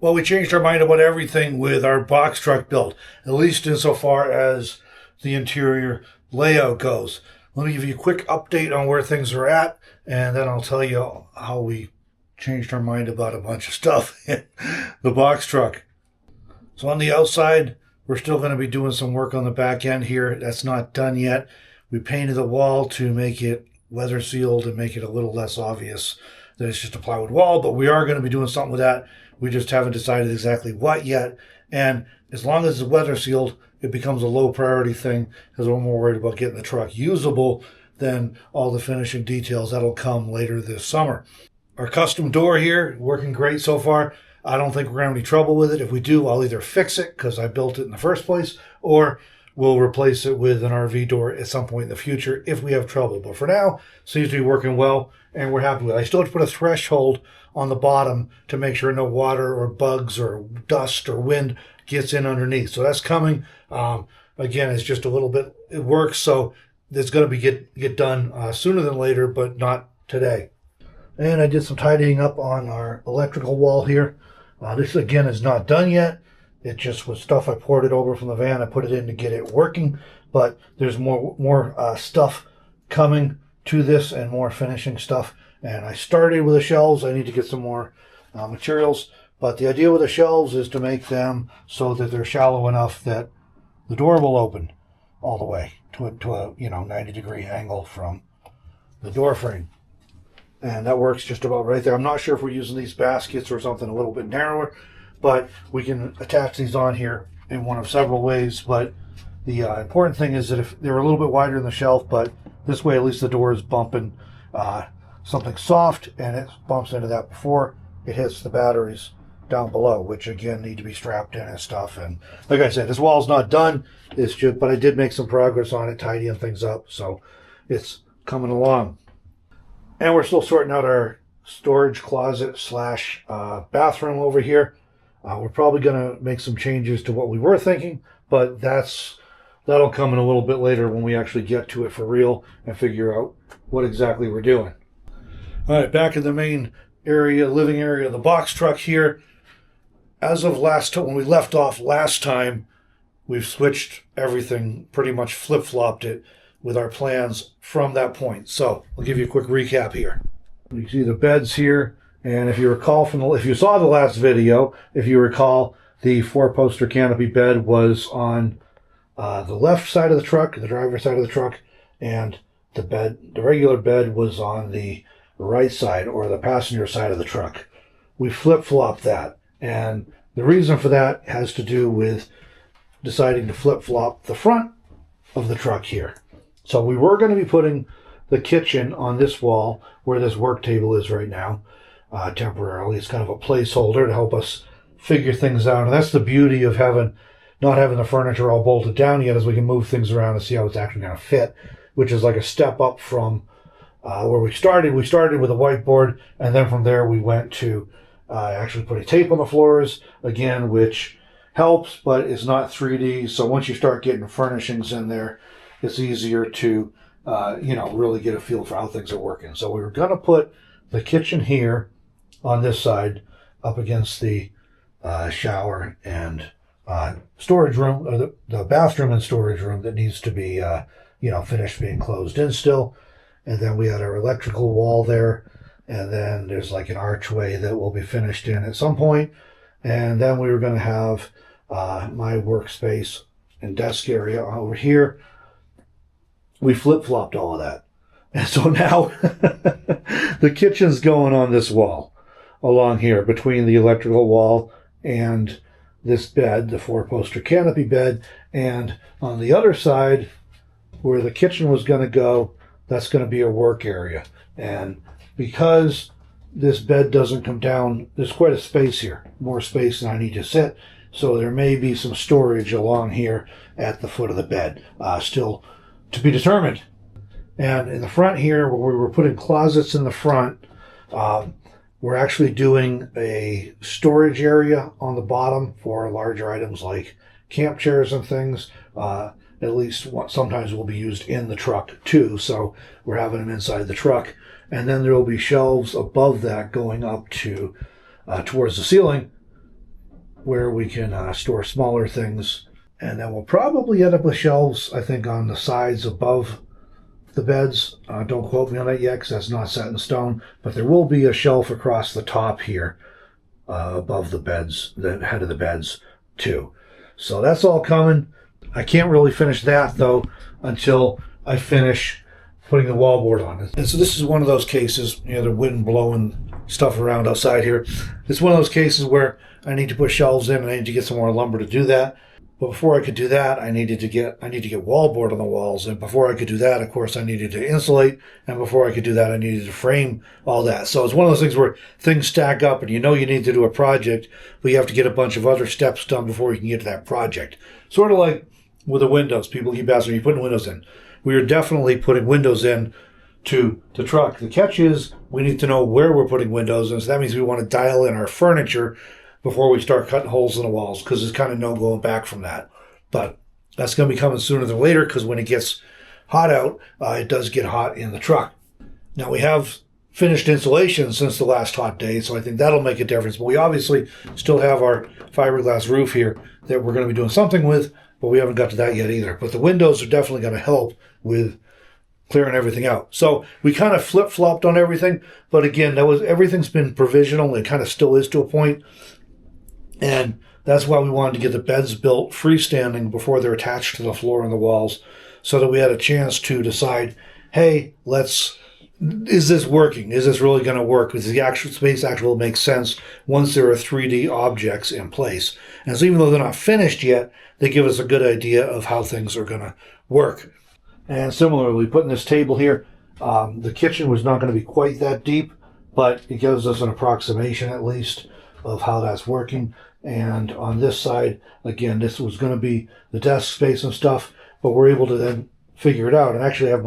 Well, we changed our mind about everything with our box truck build, at least insofar as the interior layout goes. Let me give you a quick update on where things are at, and then I'll tell you how we changed our mind about a bunch of stuff in the box truck. So on the outside, we're still going to be doing some work on the back end here. That's not done yet. We painted the wall to make it weather sealed and make it a little less obvious that it's just a plywood wall, but we are going to be doing something with that. We just haven't decided exactly what yet. And as long as it's weather sealed, it becomes a low priority thing because we're more worried about getting the truck usable than all the finishing details. That'll come later this summer. Our custom door here, working great so far. I don't think we're going to have any trouble with it. If we do, I'll either fix it because I built it in the first place, or we'll replace it with an RV door at some point in the future if we have trouble. But for now, it seems to be working well, and we're happy with it. I still have to put a threshold on the bottom to make sure no water or bugs or dust or wind gets in underneath. So that's coming. Again, it's just a little bit, it works, so it's going to be get done sooner than later, but not today. And I did some tidying up on our electrical wall here. This, again, is not done yet. It just was stuff I poured it over from the van. I put it in to get it working, but there's more stuff coming to this and more finishing stuff. And I started with the shelves. I need to get some more materials, but the idea with the shelves is to make them so that they're shallow enough that the door will open all the way to a 90-degree angle from the door frame. And that works just about right there. I'm not sure if we're using these baskets or something a little bit narrower, but we can attach these on here in one of several ways. But the important thing is that if they're a little bit wider than the shelf, but this way at least the door is bumping something soft, and it bumps into that before it hits the batteries down below, which again need to be strapped in and stuff. And like I said, this wall's not done. It's just, but I did make some progress on it, tidying things up, so it's coming along. And we're still sorting out our storage closet / bathroom over here. We're probably going to make some changes to what we were thinking, but that'll come in a little bit later when we actually get to it for real and figure out what exactly we're doing. All right, back in the main area, living area of the box truck here. As of when we left off last time, we've switched everything, pretty much flip-flopped it with our plans from that point. So I'll give you a quick recap here. You see the beds here, and if you recall if you saw the last video, if you recall, the 4-poster canopy bed was on the left side of the truck, the driver's side of the truck, and the regular bed was on the right side or the passenger side of the truck. We flip-flopped that, and the reason for that has to do with deciding to flip-flop the front of the truck here. So we were going to be putting the kitchen on this wall where this work table is right now, temporarily. It's kind of a placeholder to help us figure things out. And that's the beauty of not having the furniture all bolted down yet, is we can move things around and see how it's actually going to fit, which is like a step up from where we started. We started with a whiteboard, and then from there we went to actually putting tape on the floors, again, which helps, but it's not 3D. So once you start getting furnishings in there, it's easier to, really get a feel for how things are working. So we were going to put the kitchen here on this side up against the shower and storage room, or the bathroom and storage room that needs to be, finished being closed in still. And then we had our electrical wall there. And then there's like an archway that will be finished in at some point. And then we were going to have my workspace and desk area over here. We flip-flopped all of that. And so now the kitchen's going on this wall along here between the electrical wall and this bed, the 4-poster canopy bed. And on the other side, where the kitchen was going to go, that's going to be a work area. And because this bed doesn't come down, there's quite a space here, more space than I need to sit. So there may be some storage along here at the foot of the bed, still to be determined. And in the front here, where we were putting closets in the front, we're actually doing a storage area on the bottom for larger items like camp chairs and things. At least sometimes will be used in the truck too, so we're having them inside the truck. And then there will be shelves above that going up to towards the ceiling where we can store smaller things. And then we'll probably end up with shelves, I think, on the sides above the beds. Don't quote me on that yet because that's not set in stone. But there will be a shelf across the top here above the beds, the head of the beds too. So that's all coming. I can't really finish that though until I finish putting the wallboard on it. And so this is one of those cases, you know, the wind blowing stuff around outside here. It's one of those cases where I need to put shelves in and I need to get some more lumber to do that. But before I could do that, I need to get wallboard on the walls. And before I could do that, of course, I needed to insulate. And before I could do that, I needed to frame all that. So it's one of those things where things stack up and you know you need to do a project, but you have to get a bunch of other steps done before you can get to that project. Sort of like with the windows. People keep asking, are you putting windows in? We are definitely putting windows in to the truck. The catch is we need to know where we're putting windows. And so that means we want to dial in our furniture before we start cutting holes in the walls, because there's kind of no going back from that. But that's going to be coming sooner than later, because when it gets hot out, it does get hot in the truck. Now, we have finished insulation since the last hot day, so I think that'll make a difference. But we obviously still have our fiberglass roof here that we're going to be doing something with, but we haven't got to that yet either. But the windows are definitely going to help with clearing everything out. So we kind of flip-flopped on everything, but again, everything's been provisional. It kind of still is to a point. And that's why we wanted to get the beds built freestanding before they're attached to the floor and the walls, so that we had a chance to decide, hey, is this working? Is this really going to work? Is the actual space actually make sense once there are 3D objects in place? And so even though they're not finished yet, they give us a good idea of how things are going to work. And similarly, putting this table here, the kitchen was not going to be quite that deep, but it gives us an approximation at least of how that's working. And on this side, again, this was going to be the desk space and stuff, but we're able to then figure it out and actually have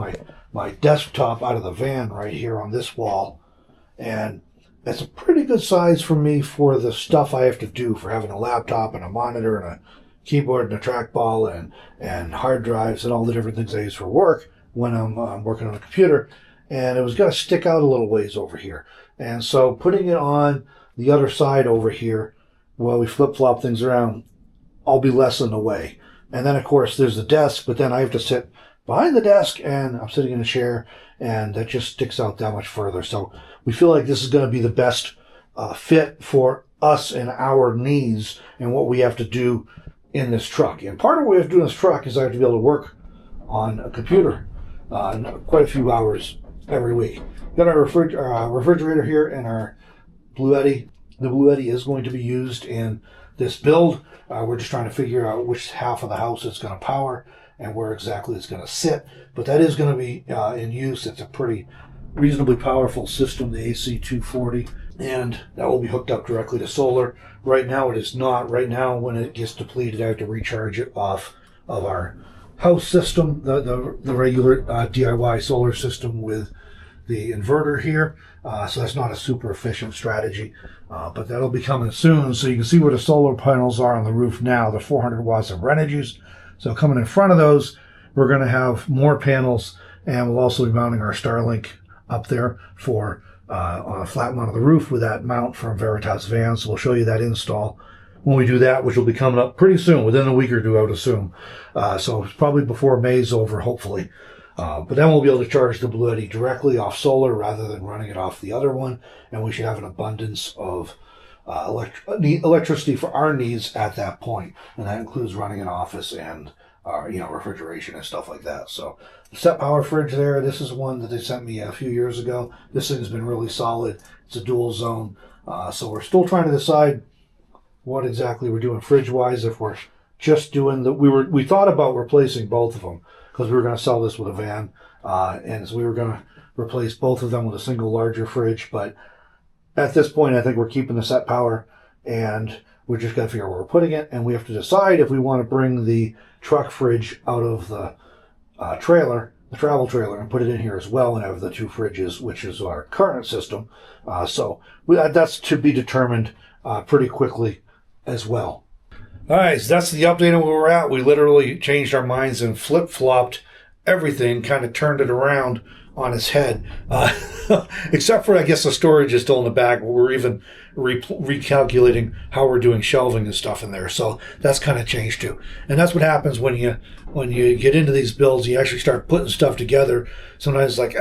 my desktop out of the van right here on this wall. And that's a pretty good size for me for the stuff I have to do, for having a laptop and a monitor and a keyboard and a trackball and hard drives and all the different things I use for work when I'm working on a computer. And it was going to stick out a little ways over here. And so putting it on the other side over here, while we flip-flop things around, I'll be less in the way. And then, of course, there's the desk, but then I have to sit behind the desk, and I'm sitting in a chair, and that just sticks out that much further. So we feel like this is going to be the best fit for us and our needs and what we have to do in this truck. And part of what we have to do in this truck is I have to be able to work on a computer quite a few hours every week. We've got our refrigerator here and our Blue Eddy. The Blue Eddy is going to be used in this build. We're just trying to figure out which half of the house it's going to power and where exactly it's going to sit. But that is going to be in use. It's a pretty reasonably powerful system, the AC240, and that will be hooked up directly to solar. Right now it is not. Right now, when it gets depleted, I have to recharge it off of our house system, the regular DIY solar system with the inverter here. So that's not a super efficient strategy, but that'll be coming soon. So you can see where the solar panels are on the roof now. They're 400 watts of Reneges. So coming in front of those, we're going to have more panels, and we'll also be mounting our Starlink up there for on a flat mount of the roof with that mount from Veritas Van. So we'll show you that install when we do that, which will be coming up pretty soon, within a week or two, I would assume. So it's probably before May's over, hopefully. But then we'll be able to charge the Blue Eddy directly off solar rather than running it off the other one, and we should have an abundance of electricity for our needs at that point, and that includes running an office and refrigeration and stuff like that. So the Set Power fridge there, this is one that they sent me a few years ago. This thing's been really solid. It's a dual zone, so we're still trying to decide what exactly we're doing fridge wise. If we're just doing we thought about replacing both of them, because we were going to sell this with a van, and so we were going to replace both of them with a single larger fridge. But at this point, I think we're keeping the Set Power, and we're just going to figure out where we're putting it, and we have to decide if we want to bring the truck fridge out of the travel trailer, and put it in here as well, and have the two fridges, which is our current system. So that's to be determined pretty quickly as well. All right, so that's the update on where we're at. We literally changed our minds and flip-flopped everything, kind of turned it around on its head. Except for, I guess, the storage is still in the back. We're even recalculating how we're doing shelving and stuff in there. So that's kind of changed too. And that's what happens when you get into these builds. You actually start putting stuff together. Sometimes it's like,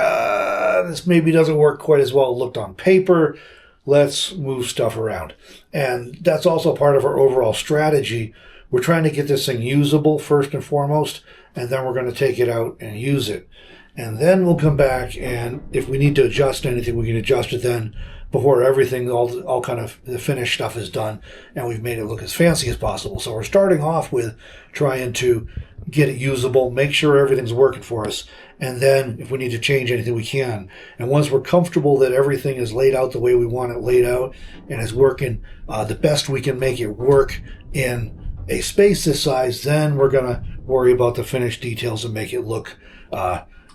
this maybe doesn't work quite as well as it looked on paper. Let's move stuff around. And that's also part of our overall strategy. We're trying to get this thing usable first and foremost, and then we're going to take it out and use it. And then we'll come back, and if we need to adjust anything, we can adjust it then before everything, all kind of the finished stuff is done, and we've made it look as fancy as possible. So we're starting off with trying to get it usable, make sure everything's working for us, and then if we need to change anything, we can. And once we're comfortable that everything is laid out the way we want it laid out and is working the best we can make it work in a space this size, then we're going to worry about the finished details and make it look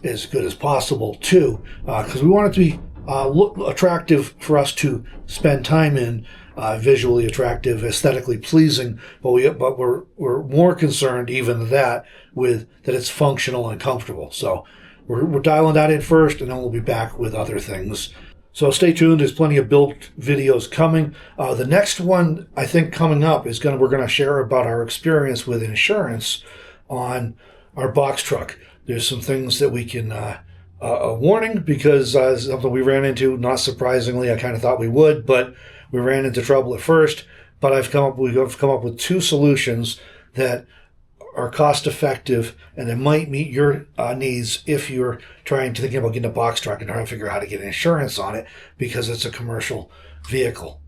as good as possible too, because we want it to be look attractive for us to spend time in, visually attractive, aesthetically pleasing, but we're more concerned even than that with that it's functional and comfortable. So we're dialing that in first, and then we'll be back with other things. So stay tuned. There's plenty of build videos coming. The next one I think coming up is we're going to share about our experience with insurance on our box truck. There's some things that we can a warning, because something we ran into, not surprisingly. I kind of thought we would, but we ran into trouble at first. But we've come up with two solutions that are cost effective and that might meet your needs if you're thinking about getting a box truck and trying to figure out how to get insurance on it because it's a commercial vehicle.